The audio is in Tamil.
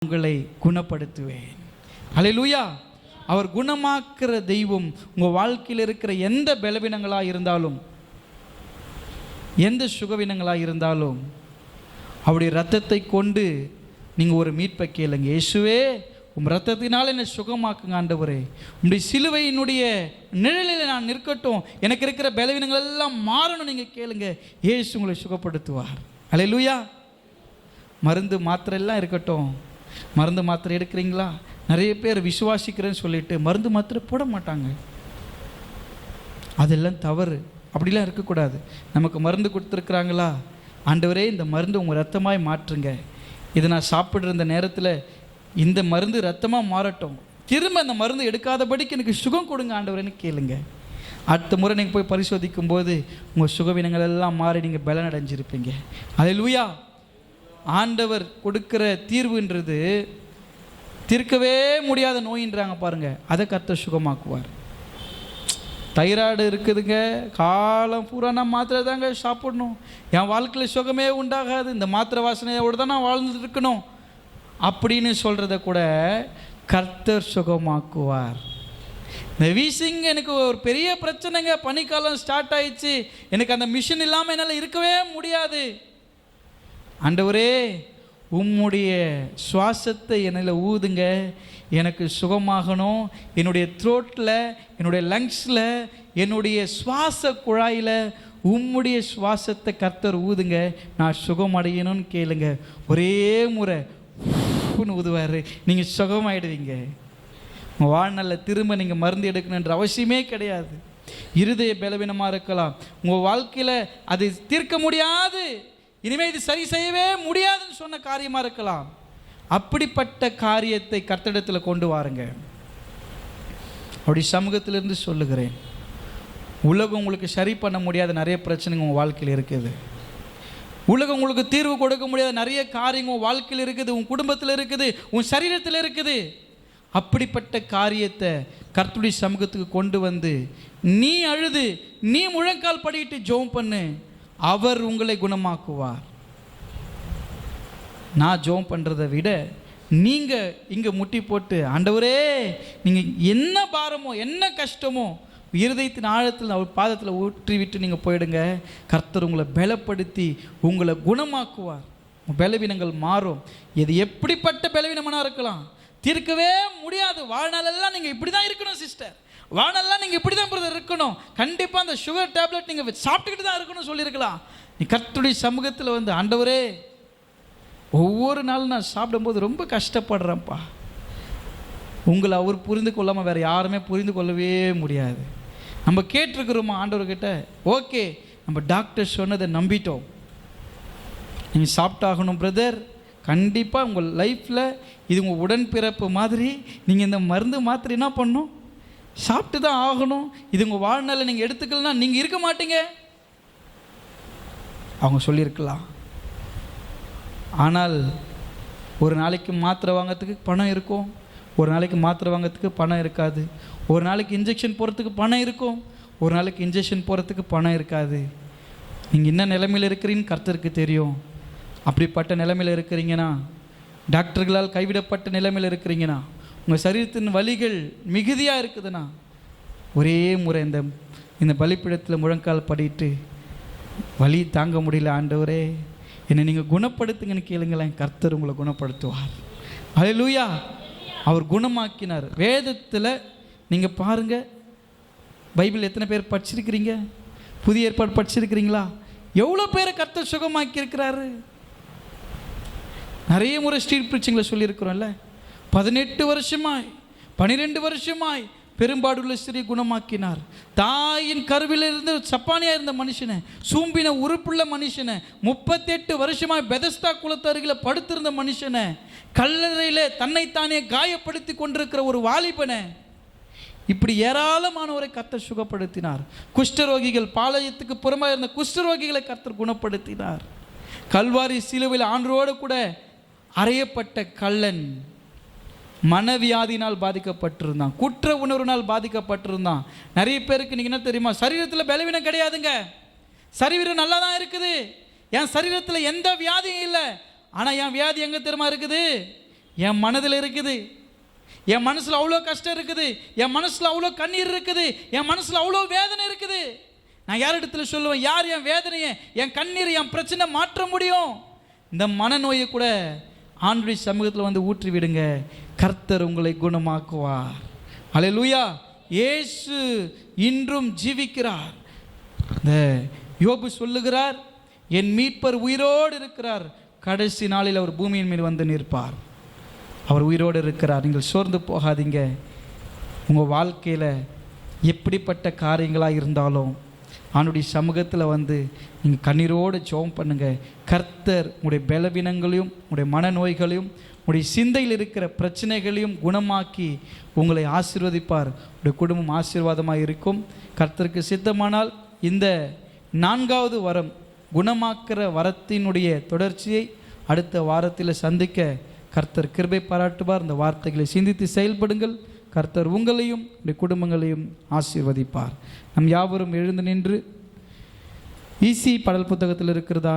உங்களை குணப்படுத்துவேன். அல்லேலூயா. அவர் குணமாக்குற தெய்வம். உங்கள் வாழ்க்கையில் இருக்கிற எந்த பலவீனங்களாக இருந்தாலும், எந்த சுகவீனங்களாக இருந்தாலும், அவருடைய இரத்தத்தை கொண்டு நீங்கள் ஒரு மீட்பை கேளுங்க. இயேசுவே, உம் இரத்தத்தினால் என்னை சுகமாக்குங்க ஆண்டவரே. உம்முடைய சிலுவையினுடைய நிழலில் நான் நிற்கட்டும், எனக்கு இருக்கிற பலவீனங்கள் எல்லாம் மாறணும் நீங்கள் கேளுங்க. இயேசு உங்களை சுகப்படுத்துவார். அல்லேலூயா. மருந்து மாத்திரை எல்லாம் இருக்கட்டும். மருந்து மாத்திரை எடுக்கிறீங்களா? நிறைய பேர் விசுவாசிக்கிறேன்னு சொல்லிட்டு மருந்து மாத்திரை போட மாட்டாங்க. அதெல்லாம் தவறு. அப்படிலாம் இருக்கக்கூடாது. நமக்கு மருந்து கொடுத்துருக்குறாங்களா, ஆண்டவரே இந்த மருந்து உங்கள் ரத்தமாய் மாற்றுங்க, இதை நான் சாப்பிட்ற இந்த நேரத்தில் இந்த மருந்து ரத்தமாக மாறட்டும், திரும்ப அந்த மருந்து எடுக்காதபடிக்கு எனக்கு சுகம் கொடுங்க ஆண்டவரேன்னு கேளுங்க. அடுத்த முறை நீங்கள் போய் பரிசோதிக்கும் போது உங்கள் சுகவீனங்கள் எல்லாம் மாறி நீங்கள் பலன் அடைஞ்சிருப்பீங்க. அல்லேலூயா. ஆண்டவர் கொடுக்கிற தீர்வுன்றது தீர்க்கவே முடியாத நோயின்றாங்க பாருங்கள், அதை கர்த்தர் சுகமாக்குவார். தைராய்டு இருக்குதுங்க, காலம் பூரா நான் மாத்திரை தாங்க சாப்பிடணும், என் வாழ்க்கையில் சுகமே உண்டாகாது, இந்த மாத்திரை வாசனையோடு தான் நான் வாழ்ந்துட்டு இருக்கணும் அப்படின்னு சொல்கிறத கூட கர்த்தர் சுகமாக்குவார். இந்த வீசிங் எனக்கு ஒரு பெரிய பிரச்சனைங்க, பனிக்காலம் ஸ்டார்ட் ஆயிடுச்சு, எனக்கு அந்த மிஷின் இல்லாமல் என்னால் இருக்கவே முடியாது. ஆண்டவரே, உம்முடைய சுவாசத்தை என்னில் ஊதுங்க, எனக்கு சுகமாகணும். என்னுடைய த்ரோட்டில், என்னுடைய லங்ஸில், என்னுடைய சுவாச குழாயில் உம்முடைய சுவாசத்தை கர்த்தர் ஊதுங்க, நான் சுகமடையணும்னு கேளுங்க. ஒரே முறை ஊதுவார், நீங்கள் சுகமாயிடுவீங்க. உங்கள் வாழ்நாளில் திரும்ப நீங்கள் மருந்து எடுக்கணுன்ற அவசியமே கிடையாது. இருதய பலவீனமாக இருக்கலாம், உங்கள் வாழ்க்கையில் அது தீர்க்க முடியாது, இனிமேல் இது சரி செய்யவே முடியாதுன்னு சொன்ன காரியமாக இருக்கலாம். அப்படிப்பட்ட காரியத்தை கர்த்தரிடத்தில் கொண்டு வாருங்க. அப்படி சமூகத்திலிருந்து சொல்லுகிறேன், உலகம் உங்களுக்கு சரி பண்ண முடியாத நிறைய பிரச்சனைங்க உங்கள் வாழ்க்கையில் இருக்குது. உலகம் உங்களுக்கு தீர்வு கொடுக்க முடியாத நிறைய காரியங்கள் உங்கள் வாழ்க்கையில் இருக்குது, உன் குடும்பத்தில் இருக்குது, உன் சரீரத்தில் இருக்குது. அப்படிப்பட்ட காரியத்தை கர்த்தருடைய சமூகத்துக்கு கொண்டு வந்து நீ அழுது, நீ முழங்கால் படிட்டு ஜெபம் பண்ணு, அவர் உங்களை குணமாக்குவார். நான் ஜெபம் பண்ணுறதை விட நீங்கள் இங்கே முட்டி போட்டு, ஆண்டவரே நீங்கள் என்ன பாரமோ என்ன கஷ்டமோ இருதயத்தின் ஆழத்தில் அவர் பாதத்தில் ஊற்றி விட்டு நீங்கள் போயிடுங்க. கர்த்தர் உங்களை பலப்படுத்தி உங்களை குணமாக்குவார். பலவீனங்கள் மாறும். இது எப்படிப்பட்ட பலவீனமாக இருக்கலாம், தீர்க்கவே முடியாது. வாழ்நாளெல்லாம் நீங்கள் இப்படி தான் இருக்கணும் சிஸ்டர், வாழ்நாளெல்லாம் நீங்கள் இப்படி தான் பிரதர் இருக்கணும், கண்டிப்பாக அந்த சுகர் டேப்லெட் நீங்கள் சாப்பிட்டுக்கிட்டு தான் இருக்கணும்னு சொல்லியிருக்கலாம். நீ கர்த்தருடைய சமூகத்தில் வந்து, ஆண்டவரே ஒவ்வொரு நாளும் நான் சாப்பிடும்போது ரொம்ப கஷ்டப்படுறேன்ப்பா, உங்களை அவர் புரிந்து கொள்ளாமல் வேறு யாருமே புரிந்து கொள்ளவே முடியாது. நம்ம கேட்டிருக்கிறோமா ஆண்டவர்கிட்ட, ஓகே நம்ம டாக்டர் சொன்னதை நம்பிட்டோம், நீங்கள் சாப்பிட்டாகணும் பிரதர், கண்டிப்பாக உங்கள் லைஃப்பில் இது உங்கள் உடன்பிறப்பு மாதிரி, நீங்கள் இந்த மருந்து மாத்திரை என்ன பண்ணணும், சாப்பிட்டு தான் ஆகணும், இது உங்கள் வாழ்நாளில் நீங்கள் எடுத்துக்கலன்னா நீங்கள் இருக்க மாட்டீங்க அவங்க சொல்லியிருக்கலாம். ஆனால் ஒரு நாளைக்கு மாத்திரை வாங்கிறதுக்கு பணம் இருக்கும், ஒரு நாளைக்கு மாத்திரை வாங்கிறதுக்கு பணம் இருக்காது, ஒரு நாளைக்கு இன்ஜெக்ஷன் போகிறதுக்கு பணம் இருக்கும், ஒரு நாளைக்கு இன்ஜெக்ஷன் போகிறதுக்கு பணம் இருக்காது. நீங்கள் என்ன நிலைமையில் இருக்கிறீங்கன்னு கர்த்தருக்கு தெரியும். அப்படிப்பட்ட நிலைமையில் இருக்கிறீங்கன்னா, டாக்டர்களால் கைவிடப்பட்ட நிலைமையில் இருக்கிறீங்கன்னா, உங்கள் சரீரத்தின் வலிகள் மிகுதியாக இருக்குதுன்னா, ஒரே முறை இந்த பலிப்பீடத்தில் முழங்கால் படிட்டு, வலி தாங்க முடியல ஆண்டவரே என்னை நீங்கள் குணப்படுத்துங்கன்னு கேளுங்களேன், கர்த்தர் உங்களை குணப்படுத்துவார். அல்லேலூயா. அவர் குணமாக்கினார். வேதத்தில் நீங்கள் பாருங்கள், பைபிள் எத்தனை பேர் படிச்சிருக்கிறீங்க, புதிய ஏற்பாடு படிச்சிருக்கிறீங்களா, எவ்வளோ பேரை கர்த்தர் சுகமாக்கி இருக்கிறாரு. நிறைய முறை ஸ்ட்ரீட் ப்ரீச்சிங்கில் சொல்லியிருக்கிறோம்ல, 18 வருஷமாய் 12 வருஷமாய் பெரும்பாடுள்ள ஸ்திரீ குணமாக்கினார். தாயின் கருவிலிருந்து சப்பானியாக இருந்த மனுஷனை, சூம்பின உறுப்புள்ள மனுஷனை, 38 வருஷமாய் பெதஸ்தா குளத்து அருகில் படுத்திருந்த மனுஷனை, கல்லறையில் தன்னைத்தானே காயப்படுத்தி கொண்டிருக்கிற ஒரு வாலிபனை, இப்படி ஏராளமானவரை கர்த்தர் சுகப்படுத்தினார். குஷ்டரோகிகள், பாளையத்துக்கு புறமாக இருந்த குஷ்டரோகிகளை கர்த்தர் குணப்படுத்தினார். கல்வாரி சிலுவையில் ஆண்டவரோடு கூட அறையப்பட்ட கள்ளன் மனவியாதினால் பாதிக்கப்பட்டிருந்தான், குற்ற உணர்வினால் பாதிக்கப்பட்டிருந்தான். நிறைய பேருக்கு நீங்கள் என்ன தெரியுமா, சரீரத்தில் பலவீனம் கிடையாதுங்க, சரீரம் நல்லா தான் இருக்குது, என் சரீரத்தில் எந்த வியாதியும் இல்லை, ஆனால் என் வியாதி எங்கே தெரியுமா இருக்குது, என் மனதில் இருக்குது, என் மனசில் அவ்வளோ கஷ்டம் இருக்குது, என் மனசில் அவ்வளோ கண்ணீர் இருக்குது, என் மனசில் அவ்வளோ வேதனை இருக்குது. நான் யார் இடத்துல சொல்லுவேன், யார் என் வேதனையை, என் கண்ணீர், என் பிரச்சனை மாற்ற முடியும்? இந்த மனநோயை கூட ஆண்டுடைய சமூகத்தில் வந்து ஊற்றி விடுங்க, கர்த்தர் உங்களை குணமாக்குவார். அல்லேலூயா. இயேசு இன்றும் ஜீவிக்கிறார். இந்த யோபு சொல்லுகிறார், என் மீட்பர் உயிரோடு இருக்கிறார், கடைசி நாளில் அவர் பூமியின் மேல் வந்து நிற்பார். அவர் உயிரோடு இருக்கிறார். நீங்கள் சோர்ந்து போகாதீங்க. உங்கள் வாழ்க்கையில் எப்படிப்பட்ட காரியங்களாக இருந்தாலும் அவனுடைய சமூகத்தில் வந்து நீங்கள் கண்ணீரோடு ஜெபம் பண்ணுங்கள். கர்த்தர் உங்களுடைய பலவீனங்களையும் உங்களுடைய மனநோய்களையும் உங்களுடைய சிந்தையில் இருக்கிற பிரச்சனைகளையும் குணமாக்கி உங்களை ஆசீர்வதிப்பார். உங்களுடைய குடும்பம் ஆசீர்வாதமாக இருக்கும். கர்த்தருக்கு சித்தமானால் இந்த 4வது வரம், குணமாக்குற வரத்தினுடைய தொடர்ச்சியை அடுத்த வாரத்தில் சந்திக்க கர்த்தர் கிருபை பாராட்டுவார். இந்த வார்த்தைகளை சிந்தித்து செயல்படுங்கள். கர்த்தர் உங்களையும் உங்களுடைய குடும்பங்களையும் ஆசீர்வதிப்பார். நம் யாவரும் எழுந்து நின்று ஈசி பாடல் புத்தகத்தில் இருக்கிறதா